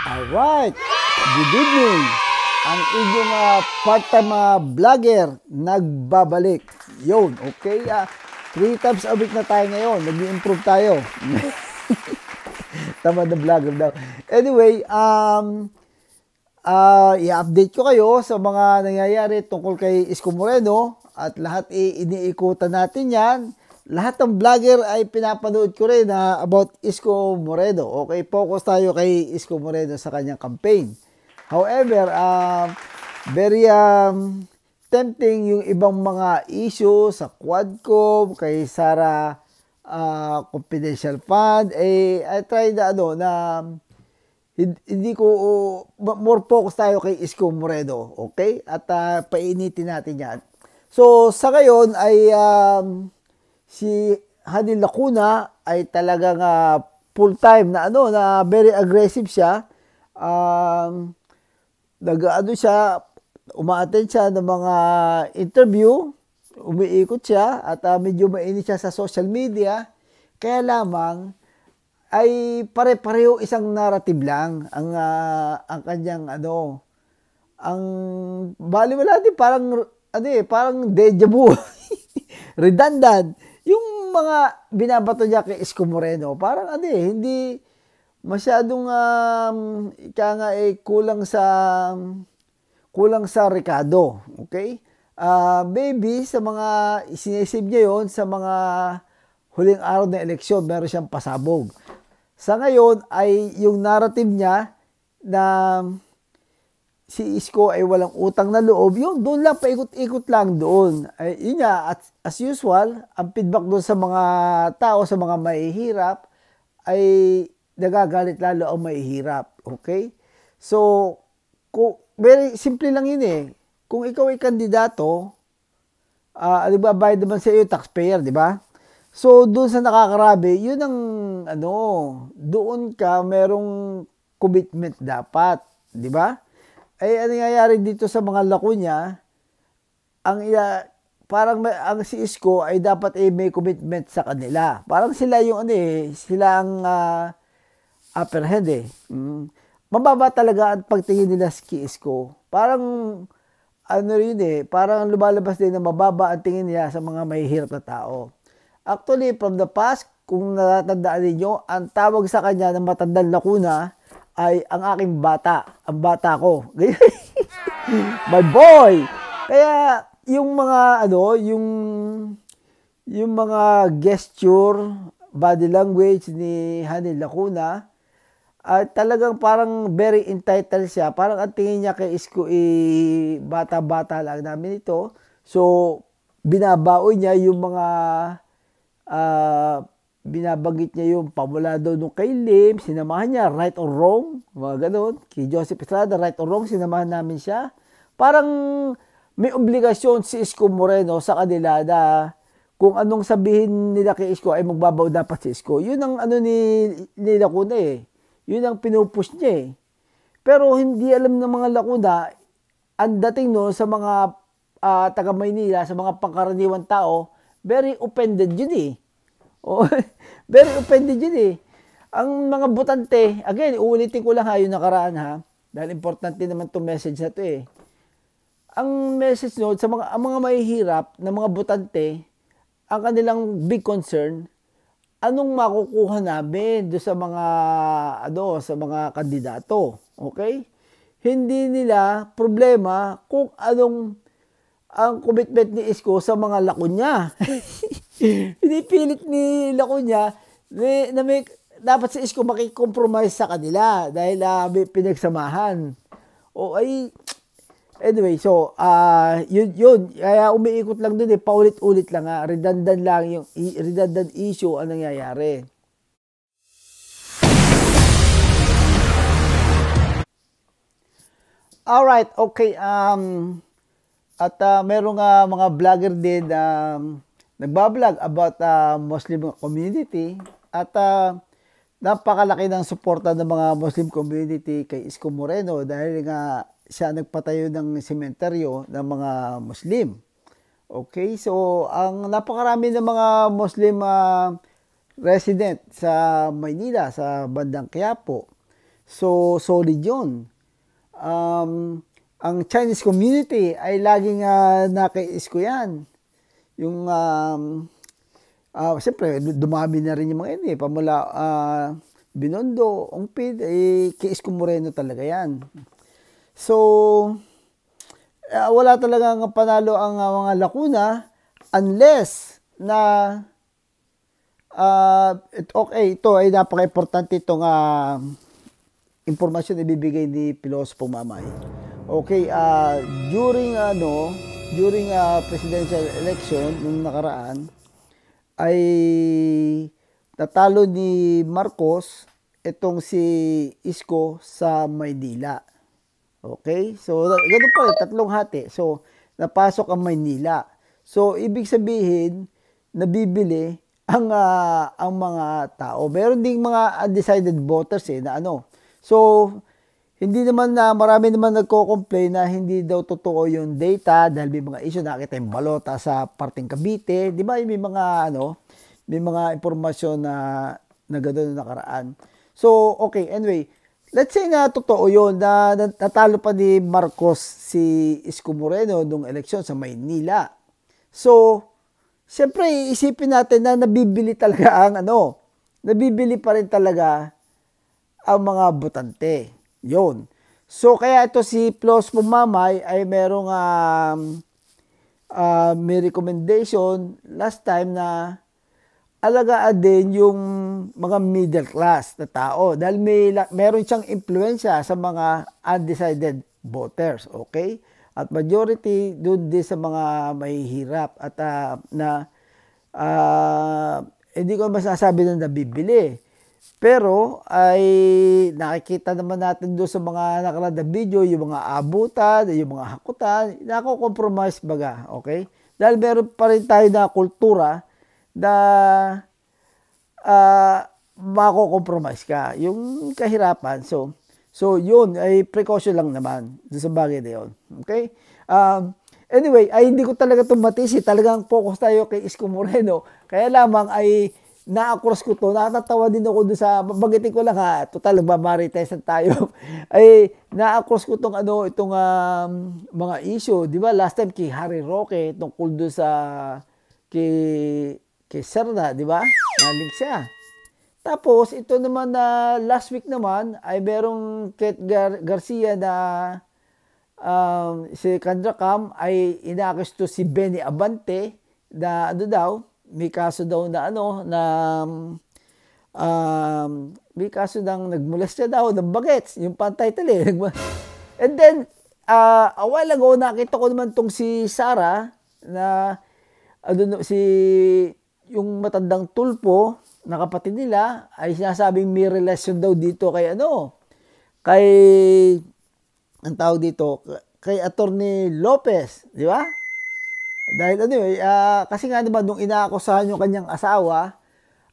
Alright, good evening. Ang inyong part-time vlogger nagbabalik. Yun, okay? 3 times a week na tayo ngayon. Nag-i-improve tayo. Tama na vlogger daw. Anyway, i-update ko kayo sa mga nangyayari tungkol kay Isko Moreno at lahat iniikutan natin yan. Lahat ng vlogger ay pinapanood ko rin about Isko Moreno. Okay, focus tayo kay Isko Moreno sa kanyang campaign. However, very tempting yung ibang mga issue sa Quadcom, kay Sara Confidential Fund. I try na hindi ko, more focus tayo kay Isko Moreno. Okay? At painitin natin yan. So, sa ngayon ay si Hani Lacuna ay talagang full-time na very aggressive siya. Uma-attend siya ng mga interview, umiikot siya at medyo mainit siya sa social media. Kaya lamang ay pare-pareho isang narrative lang ang kanyang ang baliwala din parang deja vu. Redundant. Yung mga binabato niya kay Isko Moreno, parang hindi masyadong kulang sa rekado. Okay? Maybe sa mga sinisave niya yon sa mga huling araw ng eleksyon, meron siyang pasabog. Sa ngayon ay yung narrative niya na si Isko ay walang utang na loob, yun, doon lang, paikot-ikot lang doon. Ay, yun nga, as usual, ang feedback doon sa mga tao, sa mga mahihirap, ay nagagalit lalo ang mahihirap. Okay? So, very simple lang yun eh. Kung ikaw ay kandidato, bayad naman sa iyo, taxpayer, di ba? So, doon sa nakakarabi, yun ang, doon ka, merong commitment dapat, di ba? Ay ano nangyayari dito sa mga Lacuna, ang si Isko ay dapat may commitment sa kanila. Parang sila yung sila ang upper hand eh. Mababa talaga ang pagtingin nila kay Isko. Parang parang lumalabas din na mababa ang tingin niya sa mga mahihirap na tao. Actually, from the past, kung natatandaan niyo, ang tawag sa kanya ng matandang Lacuna ay ang aking bata, ang bata ko. My boy! Kaya yung mga yung mga gesture, body language ni Hani Lacuna ay talagang parang very entitled siya. Parang ang tingin niya kay Isko bata-bata lang namin ito. So binabaoy niya yung mga binabanggit niya yung pamula daw nung kay Lim, sinamahan niya, right or wrong, mga ganun. Kay Joseph Estrada, right or wrong, sinamahan namin siya. Parang may obligasyon si Isko Moreno sa kanila na kung anong sabihin nila kay Isko ay magbabaw dapat si Isko. Yun ang ni Lacuna eh. Yun ang pinupush niya eh. Pero hindi alam ng mga Lacuna, ang dating sa mga taga Maynila, sa mga pangkaraniwang tao, very offended yun eh. Very offended yun eh. Ang mga botante, again, uulitin ko lang yung nakaraan dahil importante naman itong message na to eh. Ang message sa ang mga mahihirap na mga botante, ang kanilang big concern, anong makukuha namin do sa mga sa mga kandidato. Okay? Hindi nila problema kung anong ang commitment ni Isko sa mga Lacuna. Hindi pilit ni Lacuna na dapat si Isko makikompromise sa kanila dahil may pinagsamahan. Anyway, so yun. Kaya umiikot lang dun paulit-ulit lang redundant lang yung redundant issue ang nangyayari. Alright, okay. At merong mga vlogger din nagbablog about Muslim community at napakalaki ng suporta ng mga Muslim community kay Isko Moreno dahil nga siya nagpatayo ng sementeryo ng mga Muslim. Okay, so ang napakarami ng mga Muslim resident sa Maynila, sa bandang Quiapo. So, solid yun. Ang Chinese community ay laging naka-isko yan. Yung, siyempre, dumami na rin yung mga yun pamula Binondo, Ongpid, kay-Isko Moreno talaga yan. So, wala talagang panalo ang mga Lacuna unless na okay, ito ay napaka-importante itong impormasyon na ibibigay ni Pilosopo Mamay. Okay, during presidential election nung nakaraan ay natalo ni Marcos itong si Isko sa Maynila. Okay? So, ganun pa rin, tatlong hati. So, napasok ang Maynila. So, ibig sabihin, nabibili ang mga tao. Meron ding mga undecided voters na ano. So, hindi naman marami naman nagko-complain na hindi daw totoo yung data dahil may mga issue, nakita yung balota sa parteng Cavite. Di ba? May mga may mga impormasyon na gano'n na nakaraan. So, okay, anyway, let's say na totoo yun, na natalo pa ni Marcos si Isko Moreno nung eleksyon sa Maynila. So, siyempre, isipin natin na nabibili talaga nabibili pa rin talaga ang mga botante. Yun. So, kaya ito si Pilosopo Mamay ay merong may recommendation last time na alagaan din yung mga middle class na tao dahil meron siyang impluensya sa mga undecided voters, okay? At majority doon din sa mga mahihirap at hindi ko masasabi na nabibili. Pero ay nakikita naman natin doon sa mga nakalada video, yung mga abutan, yung mga hakutan, nako-compromise baga, okay? Dahil meron pa rin tayo na kultura na mako-compromise ka, yung kahirapan. So yun ay precaution lang naman doon sa bagay na yun. Okay? Anyway, ay hindi ko talaga tumatisi. Talagang focus tayo kay Isko Moreno. Kaya lamang ay na-cross ko to. Natatawa din ako doon sa, bagitin ko lang total magmamaritesan tayo. Ay na-cross ko itong mga issue. Di ba last time kay Harry Roque, tungkol doon sa kay Serna, di ba? Nalig siya. Tapos, ito naman na last week naman, ay merong Kate Garcia na si Kendra Cam ay inakisto si Benny Abante na may kaso daw na may kaso ng nagmolestya daw ng bagets, yung pan-title And then, a while ago, nakita ko naman tong si Sarah na yung matandang tulpo na kapatid nila ay sinasabing may relasyon daw dito kay ang tawag dito, kay Attorney Lopez, di ba? Dahil kasi nga naman nung inaakusahan yung kanyang asawa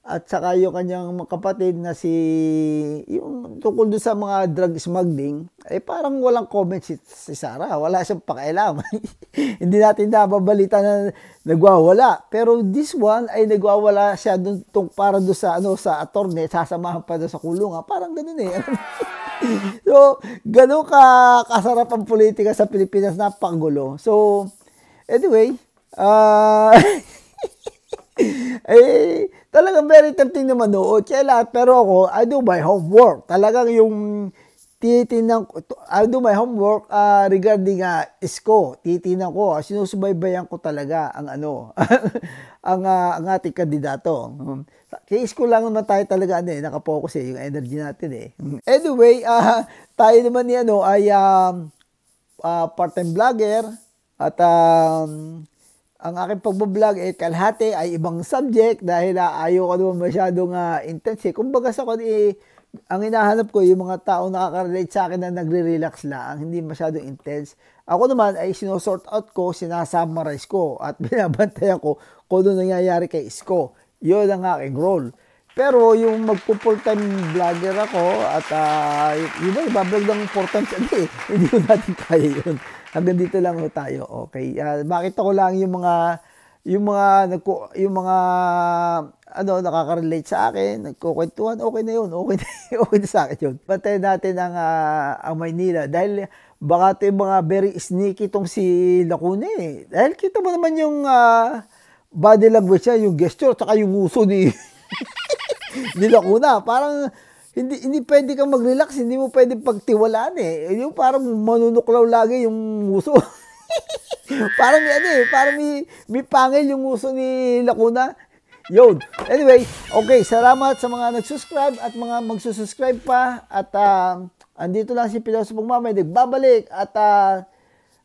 at saka yung kanyang kapatid na yung tungkol doon sa mga drug smuggling, ay parang walang comment si Sarah. Wala siyang pakialam. Hindi natin nababalita na nagwawala. Pero this one ay nagwawala siya para doon sa attorney, sasamahan pa doon sa kulungan. Parang ganun So, ganun kasarap ang politika sa Pilipinas, napakagulo. So, anyway, talagang very tempting na manood. Pero ako, I do my homework. Talagang yung I do my homework regarding Isko. Titinan ko, sinusubaybayan ko talaga ang ang ating kandidato. Kay Isko lang naman tayo talaga nakapokus yung energy natin Anyway, tayo naman ay part-time vlogger at ang aking pagbablog kalahati ay ibang subject dahil ayaw ko naman masyadong intense. Kumbaga sa ang hinahanap ko yung mga taong nakaka-relate sa akin na nagre-relax lang, hindi masyadong intense. Ako naman ay sinosort out ko, sinasummarize ko at binabantayan ko kung ano nangyayari kay Isko. Yun ang aking role. Pero yung magpo-full-time vlogger ako at yun ba, ibablog ng 4 times a day. Hindi ko natin kaya yun. Hanggang dito lang tayo. Okay. Makita ko lang yung mga nakaka-relate sa akin, nagkukwentuhan, okay na yun, okay na sa akin yun. Bantayan natin ang Maynila dahil baka ito yung mga very sneaky itong si Lacuna eh. Dahil kita mo naman yung body language niya, yung gesture, tsaka yung uso ni ni Lacuna. Parang hindi pwede kang mag-relax, hindi mo pwede pagtiwalaan eh. Yung parang manunuklaw lagi yung uso. Parang may pangil yung uso ni Lacuna. Yun. Anyway, okay, salamat sa mga nag-subscribe at mga magsusubscribe pa. At andito lang si Pilosopong Mamay, nagbabalik at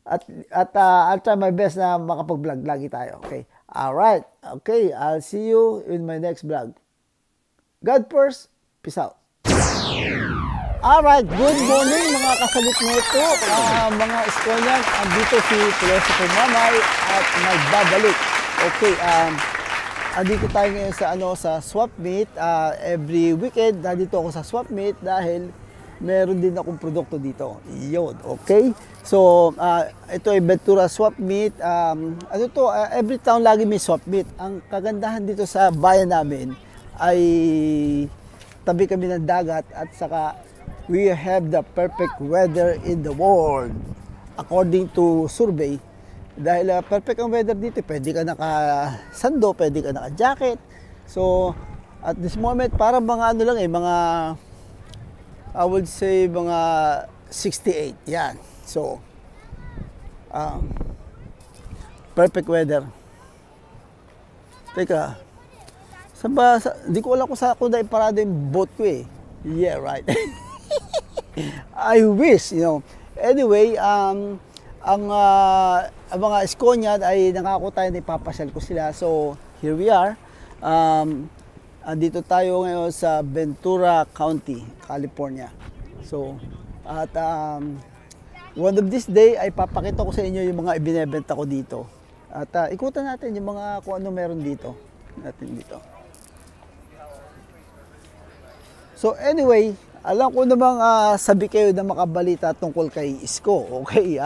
I'll try my best na makapag-vlog lagi tayo. Okay. Alright. Okay, I'll see you in my next vlog. God first. Peace out. Alright, good morning mga kasalit nito, mga Estonian. Andito si Pilosopong Mamay at nagbabalik. Okay, andito tayo ngayon sa swap meet. Every weekend nandito ako sa swap meet dahil meron din akong produkto dito. Yun, okay? So, ito ay Ventura swap meet. Every town lagi may swap meet. Ang kagandahan dito sa bayan namin ay tabi kami ng dagat at saka we have the perfect weather in the world according to survey. Dahil perfect ang weather dito, pwede ka naka-sando, pwede ka naka-jacket. So, at this moment, parang mga mga, I would say, mga 68. Yan. So, perfect weather. Teka, di ko alam kung saan ko dahil parado yung boat ko eh. Yeah, right. I wish, Anyway, ang mga Esconian ay nangako tayo na ipapasyal ko sila. So, here we are. Andito tayo ngayon sa Ventura County, California. So, at one of this day ay papakita ko sa inyo yung mga ibinebenta ko dito. At ikutan natin yung mga kung ano meron dito. So, anyway, alam ko namang sabi kayo na makabalita tungkol kay Isko. Okay,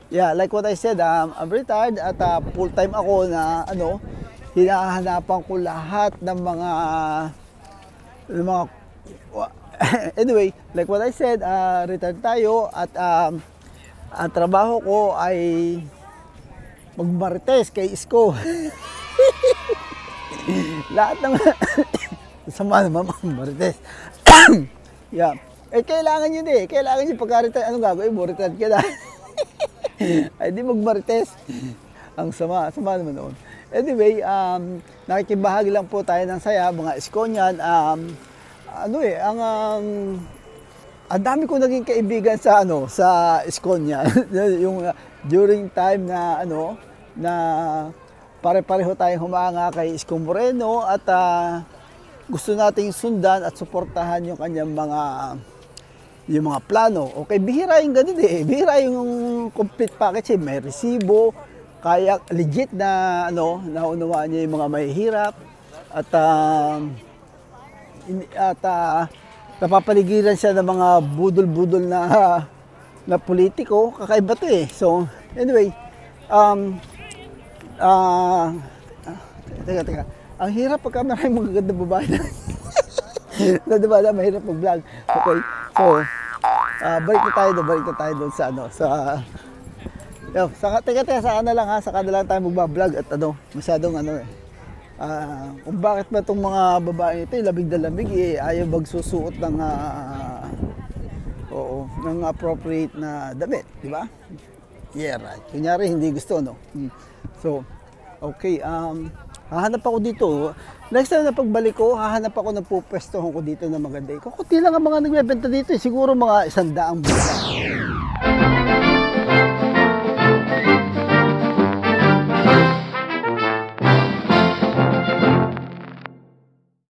yeah, like what I said, I'm retired at full-time ako na hinahanapan ko lahat ng mga anyway, like what I said, retired tayo at ang trabaho ko ay magmarites kay Isko. Lahat ng sama naman magmarites. Yeah. Kailangan yun eh. Kailangan yun pagka-retire. Anong gagawin mo? Retire ka na. Ay, di magmarites. Ang sama. Sama naman noon. Anyway, nakikibahagi lang po tayo ng saya, mga Esconian. Ang dami ko naging kaibigan sa Esconia. Yung during time na na pare-pareho tayong humanga kay Isko Moreno at gusto nating sundan at suportahan yung kanyang mga plano. Okay, bihira yung ganun eh. Bihira yung complete package eh. May resibo, kaya legit na naunawaan niya yung mga mahihirap at napapaligiran siya ng mga budol-budol na politiko. Kakaiba to eh. So, anyway, teka. Ang hirap pagka maraming magaganda babae na diba na mahirap mag-vlog. Okay, so balik na tayo doon teka, saka na lang tayo mag-vlog at masyadong kung bakit ba itong mga babae ito lamig na lamig ayaw magsusuot ng appropriate na damit, di ba? Yeah, right. Kunyari hindi gusto, So, okay, hahanap ako dito. Next time na pagbalik ko, hahanap ako ng pupwestohan ko dito na maganda. Kukunti lang ang mga nagbebenta dito. Siguro mga 100 buwan.